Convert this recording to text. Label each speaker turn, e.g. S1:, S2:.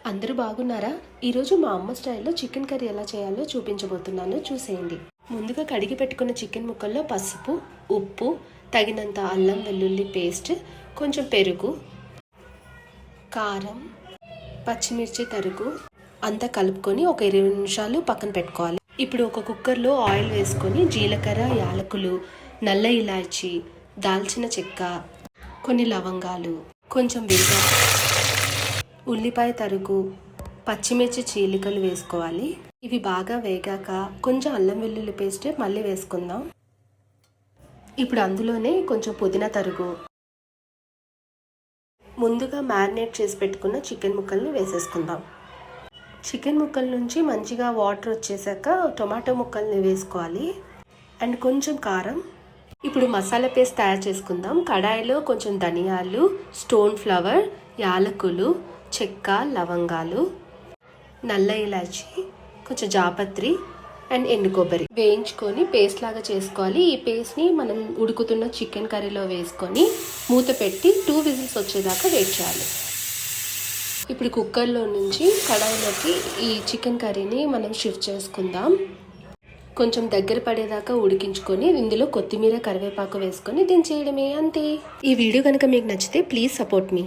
S1: అందరూ బాగున్నారా? ఈరోజు మా అమ్మ స్టైల్లో చికెన్ కర్రీ ఎలా చేయాలో చూపించబోతున్నాను, చూసేయండి. ముందుగా కడిగి పెట్టుకున్న చికెన్ ముక్కల్లో పసుపు, ఉప్పు, తగినంత అల్లం వెల్లుల్లి పేస్ట్, కొంచెం పెరుగు, కారం, పచ్చిమిర్చి తరుగు అంతా కలుపుకొని ఒక 20 నిమిషాలు పక్కన పెట్టుకోవాలి. ఇప్పుడు ఒక కుక్కర్లో ఆయిల్ వేసుకొని జీలకర్ర, యాలకులు, నల్ల ఇలాచి, దాల్చిన చెక్క, కొన్ని లవంగాలు, కొంచెం ఉల్లిపాయ తరుగు, పచ్చిమిర్చి చీలికలు వేసుకోవాలి. ఇవి బాగా వేగాక కొంచెం అల్లం వెల్లుల్లి పేస్ట్ మళ్ళీ వేసుకుందాం. ఇప్పుడు అందులోనే కొంచెం పుదీనా తరుగు, ముందుగా మ్యారినేట్ చేసి పెట్టుకున్న చికెన్ ముక్కల్ని వేసేసుకుందాం. చికెన్ ముక్కల నుంచి మంచిగా వాటర్ వచ్చేసాక టొమాటో ముక్కల్ని వేసుకోవాలి అండ్ కొంచెం కారం. ఇప్పుడు మసాలా పేస్ట్ తయారు చేసుకుందాం. కడాయిలో కొంచెం ధనియాలు, స్టోన్ ఫ్లవర్, యాలకులు, చెక్క, లవంగాలు, నల్ల ఇలాచి, కొంచెం జాపత్రి అండ్ ఎండు కొబ్బరి వేయించుకొని పేస్ట్ లాగా చేసుకోవాలి. ఈ పేస్ట్ని మనం ఉడుకుతున్న చికెన్ కర్రీలో వేసుకొని మూత పెట్టి 2 విజిల్స్ వచ్చేదాకా వెయిట్ చేయాలి. ఇప్పుడు కుక్కర్లో నుంచి కడాయిలోకి ఈ చికెన్ కర్రీని మనం షిఫ్ట్ చేసుకుందాం. కొంచెం దగ్గర పడేదాకా ఉడికించుకొని ఇందులో కొత్తిమీర, కరివేపాకు వేసుకొని దించేయడమే, అంతే. ఈ వీడియో కనుక మీకు నచ్చితే ప్లీజ్ సపోర్ట్ మీ.